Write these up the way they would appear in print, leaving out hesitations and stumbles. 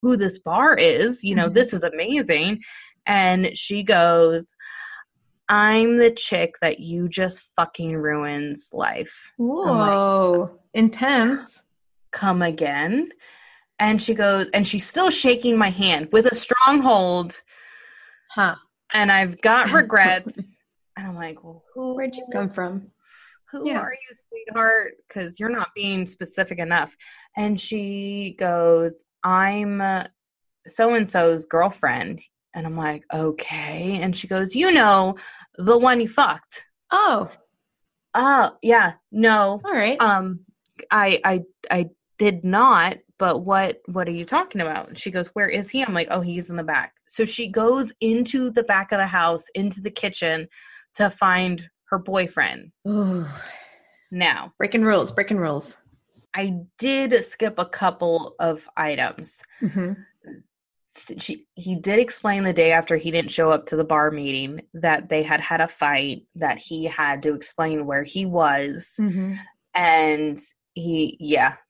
who this bar is. You know, this is amazing. And she goes, I'm the chick that you just fucking ruins life. I'm like, Whoa, intense. come again? And she goes, and she's still shaking my hand with a strong hold. Huh. And I've got regrets. And I'm like, well, Where'd you come from? who are you, sweetheart? Because you're not being specific enough. And she goes, I'm so-and-so's girlfriend. And I'm like, okay. And she goes, you know, the one you fucked. Oh. Yeah, no. All right. I did not, but what are you talking about? And she goes, where is he? I'm like, oh, he's in the back. So she goes into the back of the house, into the kitchen to find her boyfriend. Ooh. Now, breaking rules. I did skip a couple of items. He did explain the day after he didn't show up to the bar meeting that they had a fight, that he had to explain where he was. And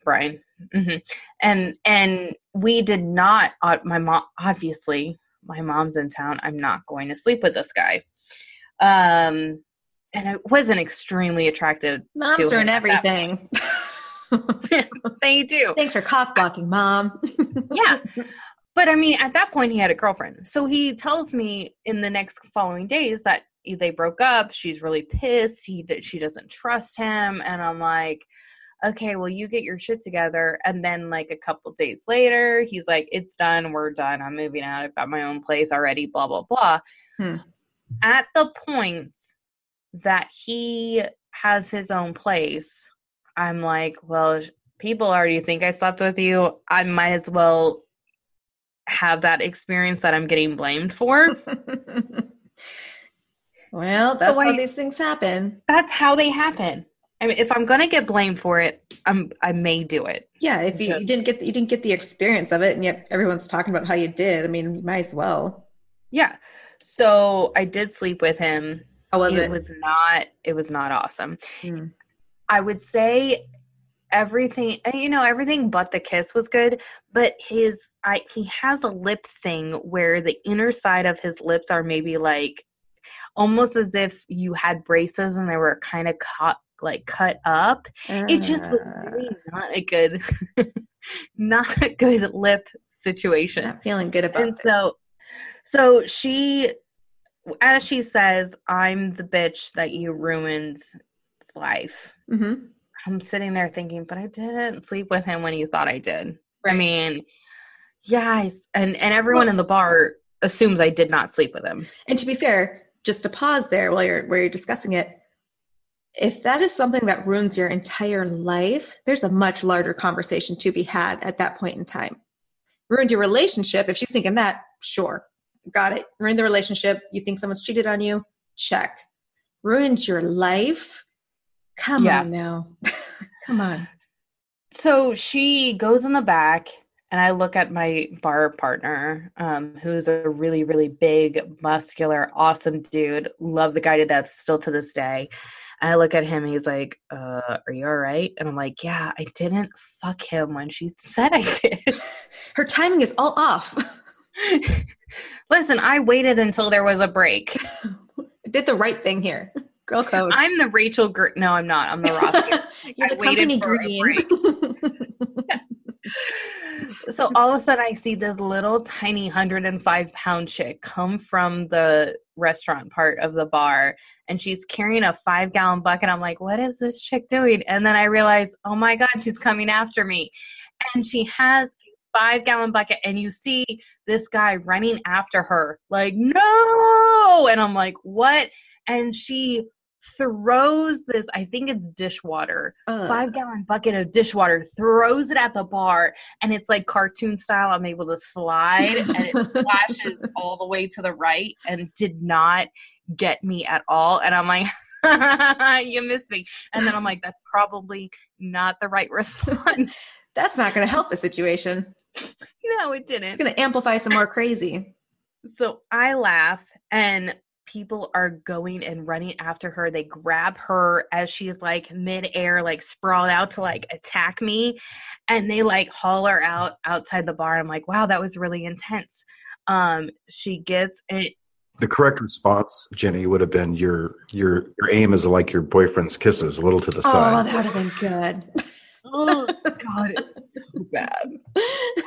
Brian. And we did not, my mom, obviously my mom's in town. I'm not going to sleep with this guy. And I wasn't extremely attracted Moms to him. ruin everything. They do. Thanks for cock blocking, Mom. Yeah. But I mean, at that point he had a girlfriend. So he tells me in the next following days that they broke up. She's really pissed. She doesn't trust him. And I'm like, okay, well, you get your shit together. And then like a couple days later, he's like, it's done. We're done. I'm moving out. I've got my own place already, blah, blah, blah. At the point that he has his own place, I'm like, well, people already think I slept with you. I might as well have that experience that I'm getting blamed for. Well, that's how these things happen. That's how they happen. I mean, if I'm going to get blamed for it, I may do it. Yeah, if you didn't get the experience of it, and yet everyone's talking about how you did, I mean, you might as well. Yeah. So I did sleep with him. How was it? It was not awesome. I would say everything but the kiss was good, but he has a lip thing where the inner side of his lips are maybe like almost as if you had braces and they were kind of cut up. It just was really not a good lip situation. Not feeling good about it. And so she, as she says, I'm the bitch that you ruined his life. I'm sitting there thinking, but I didn't sleep with him when you thought I did. Right. I mean, yes. And everyone in the bar assumes I did not sleep with him. And to be fair, just to pause there while you're discussing it, if that is something that ruins your entire life, there's a much larger conversation to be had at that point in time. Ruined your relationship. If she's thinking that, sure. Got it. Ruined the relationship. You think someone's cheated on you? Check. Ruined your life? Come on now. Come on. So she goes in the back, and I look at my bar partner, who's a really, really big, muscular, awesome dude. Love the guy to death still to this day. And I look at him, and he's like, are you all right? And I'm like, yeah, I didn't fuck him when she said I did. Her timing is all off. Listen, I waited until there was a break. Did the right thing here. Girl code. I'm the Rachel No, I'm not. I'm the Ross. You're the company green. So all of a sudden I see this little tiny 105-pound chick come from the restaurant part of the bar, and she's carrying a 5-gallon bucket. I'm like, what is this chick doing? And then I realize, oh my God, she's coming after me. And she has a 5-gallon bucket, and you see this guy running after her like, no. And I'm like, what? And she throws this, I think it's dishwater, 5-gallon bucket of dishwater, throws it at the bar, and it's like cartoon style. I'm able to slide, and it flashes all the way to the right and did not get me at all. And I'm like, you missed me. And then I'm like, that's probably not the right response. That's not going to help the situation. No, it didn't. It's going to amplify some more crazy. So I laugh, and people are going and running after her. They grab her as she's like midair, like sprawled out to like attack me. And they like haul her out outside the bar. I'm like, wow, that was really intense. She gets it. The correct response, Jenny, would have been your aim is like your boyfriend's kisses, a little to the side. Oh, that would have been good. Oh God, it's so bad.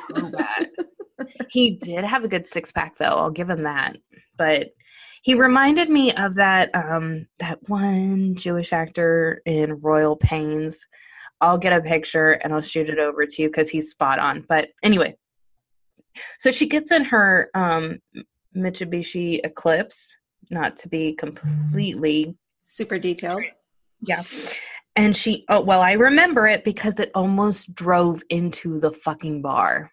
So bad. He did have a good six-pack though. I'll give him that. But he reminded me of that one Jewish actor in Royal Pains. I'll get a picture and I'll shoot it over to you because he's spot on. But anyway, so she gets in her Mitsubishi Eclipse, not to be completely super detailed. Yeah. And I remember it because it almost drove into the fucking bar.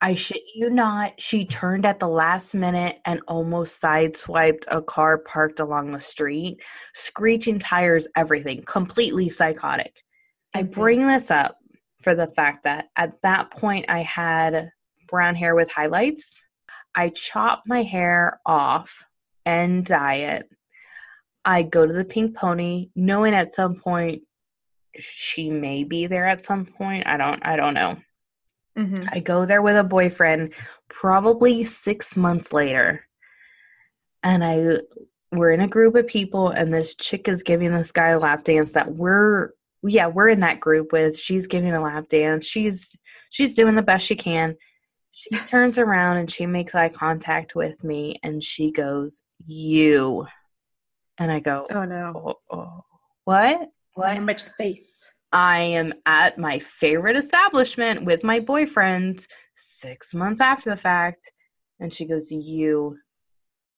I shit you not, she turned at the last minute and almost sideswiped a car parked along the street, screeching tires, everything, completely psychotic. I bring this up for the fact that at that point I had brown hair with highlights. I chop my hair off and dye it. I go to the Pink Pony, knowing at some point she may be there at some point. I don't know. Mm-hmm. I go there with a boyfriend probably 6 months later. And we're in a group of people and this chick is giving this guy a lap dance that we're in that group with. She's giving a lap dance. She's doing the best she can. She turns around and she makes eye contact with me and she goes, "You." And I go, "Oh no. What? What? Much face. I am at my favorite establishment with my boyfriend 6 months after the fact." And she goes, You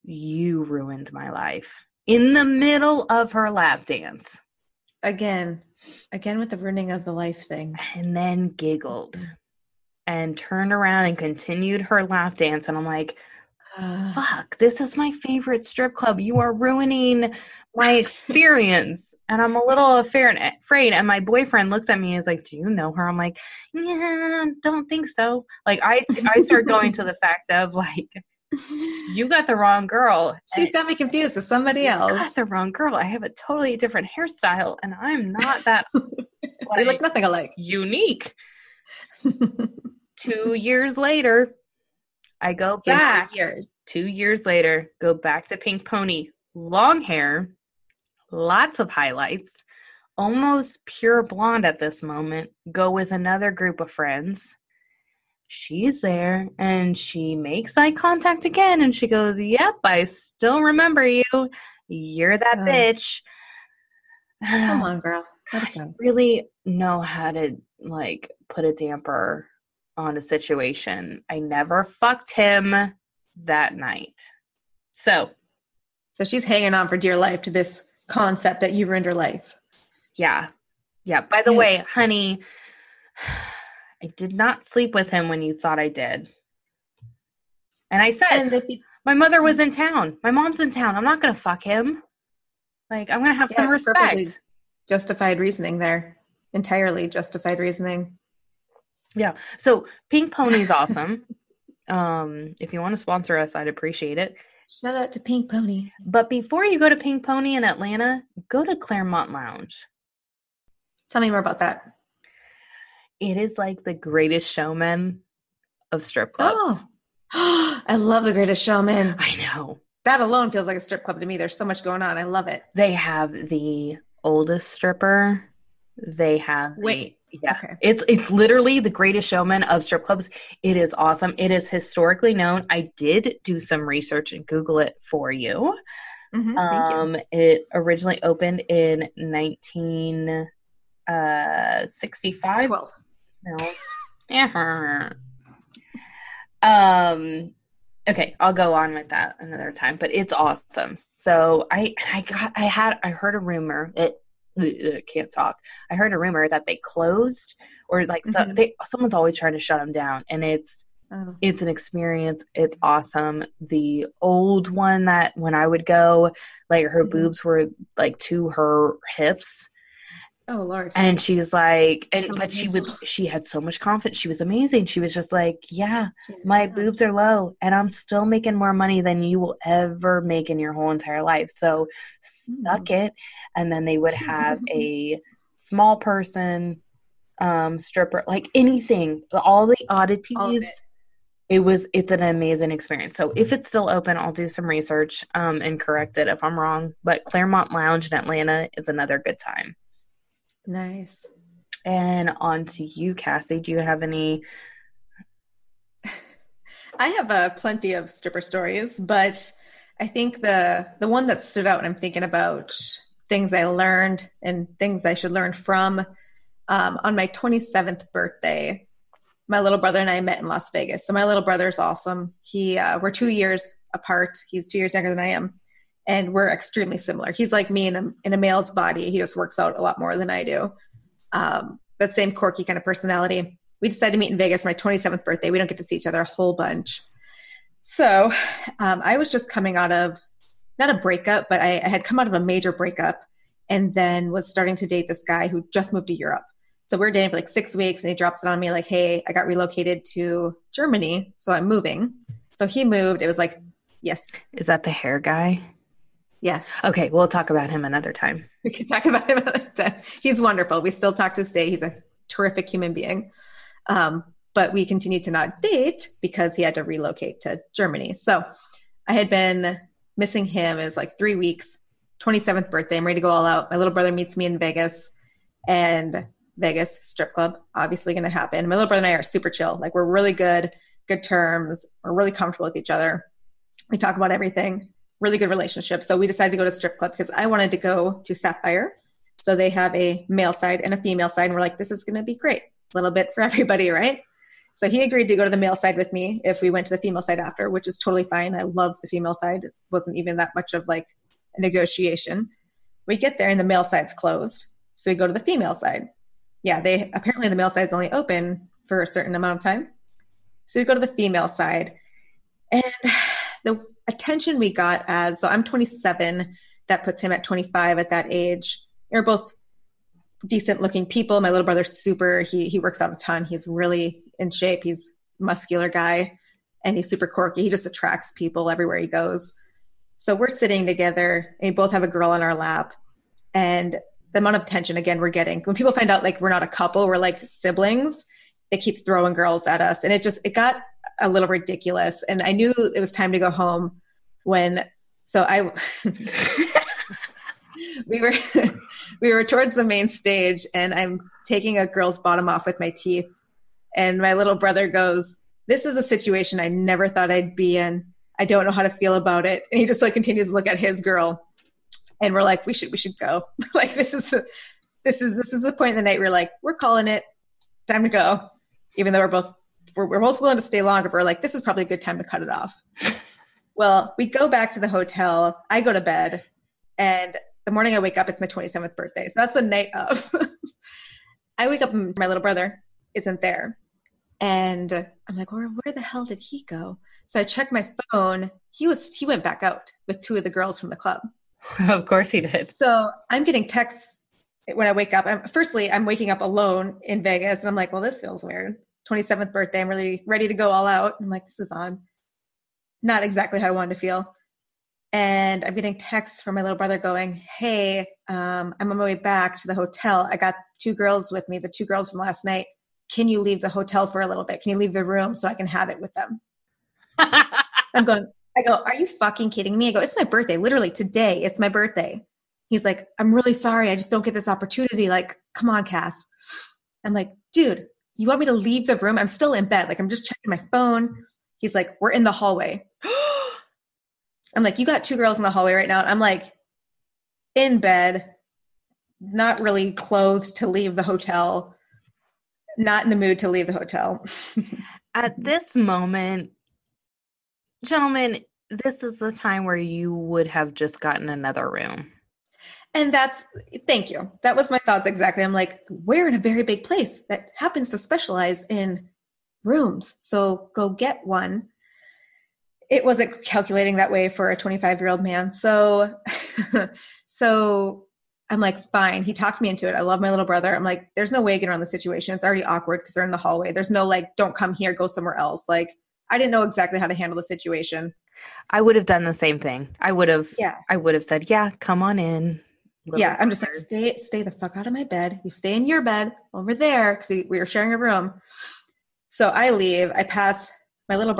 ruined my life. In the middle of her lap dance. Again with the ruining of the life thing. And then giggled and turned around and continued her lap dance. And I'm like, fuck, this is my favorite strip club. You are ruining my experience. And I'm a little afraid. And my boyfriend looks at me and is like, "Do you know her?" I'm like, "Yeah, don't think so." Like I start going to the fact of like, you got the wrong girl. She's got me confused with somebody else. You got the wrong girl. I have a totally different hairstyle and I'm not that we look nothing alike. Unique. 2 years later, I go back. 2 years later, go back to Pink Pony. Long hair, lots of highlights, almost pure blonde at this moment. Go with another group of friends. She's there and she makes eye contact again and she goes, "Yep, I still remember you. You're that bitch." Come on, girl. I really know how to like put a damper on a situation. I never fucked him that night. So she's hanging on for dear life to this concept that you ruined her life. Yeah. Yeah. By the way, honey, I did not sleep with him when you thought I did. And I said, my mother was in town. My mom's in town. I'm not going to fuck him. Like, I'm going to have some respect. Justified reasoning there. Entirely justified reasoning. Yeah. So Pink Pony's awesome. If you want to sponsor us, I'd appreciate it. Shout out to Pink Pony. But before you go to Pink Pony in Atlanta, go to Claremont Lounge. Tell me more about that. It is like the Greatest Showman of strip clubs. Oh, I love the Greatest Showman. I know. That alone feels like a strip club to me. There's so much going on. I love it. They have the oldest stripper. They have Okay. It's literally the Greatest Showman of strip clubs. It is awesome. It is historically known. I did do some research and Google it for you. Mm-hmm, thank you. It originally opened in 1965. 12. No. Okay, I'll go on with that another time, but it's awesome. So I heard a rumor. Can't talk. I heard a rumor that they closed or like someone's always trying to shut them down, and it's an experience. It's awesome. The old one that when I would go, like her boobs were like to her hips, Oh, Lord. And she's like, but she had so much confidence. She was amazing. She was just like, yeah, my boobs are low and I'm still making more money than you will ever make in your whole entire life. So suck it. And then they would have a small person, stripper, like anything, all the oddities. It's an amazing experience. So if it's still open, I'll do some research, and correct it if I'm wrong. But Claremont Lounge in Atlanta is another good time. Nice. And on to you, Cassie. Do you have any? I have plenty of stripper stories, but I think the one that stood out, and I'm thinking about things I learned and things I should learn from, on my 27th birthday, my little brother and I met in Las Vegas. So my little brother's awesome. We're 2 years apart. He's 2 years younger than I am. And we're extremely similar. He's like me in a male's body. He just works out a lot more than I do. But same quirky kind of personality. We decided to meet in Vegas for my 27th birthday. We don't get to see each other a whole bunch. So I was just coming out of, not a breakup, but I had come out of a major breakup and then was starting to date this guy who just moved to Europe. So we were dating for like 6 weeks and he drops it on me like, hey, I got relocated to Germany, so I'm moving. So he moved. It was like, yes. Is that the hair guy? Yes. Okay, we'll talk about him another time. We can talk about him another time. He's wonderful. We still talk to this day. He's a terrific human being. But we continued to not date because he had to relocate to Germany. So I had been missing him. It was like 3 weeks, 27th birthday. I'm ready to go all out. My little brother meets me in Vegas, and Vegas strip club, obviously going to happen. My little brother and I are super chill. Like, we're really good terms. We're really comfortable with each other. We talk about everything. Really good relationship. So we decided to go to strip club because I wanted to go to Sapphire. So they have a male side and a female side. And we're like, this is going to be great. A little bit for everybody, right? So he agreed to go to the male side with me if we went to the female side after, which is totally fine. I love the female side. It wasn't even that much of like a negotiation. We get there and the male side's closed. So we go to the female side. Yeah, apparently the male side's only open for a certain amount of time. So we go to the female side. And the attention we got so I'm 27, that puts him at 25 at that age. We're both decent looking people. My little brother's super, he works out a ton. He's really in shape. He's a muscular guy and he's super quirky. He just attracts people everywhere he goes. So we're sitting together and we both have a girl on our lap, and the amount of attention again we're getting when people find out like we're not a couple, we're like siblings, they keep throwing girls at us. And it got a little ridiculous. And I knew it was time to go home we were towards the main stage and I'm taking a girl's bottom off with my teeth. And my little brother goes, this is a situation I never thought I'd be in. I don't know how to feel about it. And he just like continues to look at his girl. And we're like, we should go. Like, this is the point in the night we're like, we're calling it, time to go. Even though we're both willing to stay longer, but we're like, this is probably a good time to cut it off. Well, we go back to the hotel. I go to bed, and the morning I wake up, it's my 27th birthday. So that's the night of. I wake up and my little brother isn't there. And I'm like, where the hell did he go? So I checked my phone. He went back out with 2 of the girls from the club. Of course he did. So I'm getting texts when I wake up. I'm waking up alone in Vegas, and I'm like, well, this feels weird. 27th birthday. I'm really ready to go all out. I'm like, this is odd. Not exactly how I wanted to feel. And I'm getting texts from my little brother going, hey, I'm on my way back to the hotel. I got 2 girls with me, the 2 girls from last night. Can you leave the hotel for a little bit? Can you leave the room so I can have it with them? I go, are you fucking kidding me? I go, it's my birthday. Literally today, it's my birthday. He's like, I'm really sorry. I just don't get this opportunity. Like, come on, Cass. I'm like, dude, you want me to leave the room? I'm still in bed. Like, I'm just checking my phone. He's like, we're in the hallway. I'm like, you got 2 girls in the hallway right now. I'm like, in bed, not really clothed to leave the hotel, not in the mood to leave the hotel. At this moment, gentlemen, this is the time where you would have just gotten another room. And thank you. That was my thoughts exactly. I'm like, we're in a very big place that happens to specialize in rooms. So go get one. It wasn't calculating that way for a 25-year-old man. So I'm like, fine. He talked me into it. I love my little brother. I'm like, there's no way to get around the situation. It's already awkward because they're in the hallway. There's no like, don't come here, go somewhere else. Like, I didn't know exactly how to handle the situation. I would have done the same thing. I would have said, yeah, come on in. Yeah, I'm just like, stay the fuck out of my bed. You stay in your bed over there because we were sharing a room. So I leave. I pass my little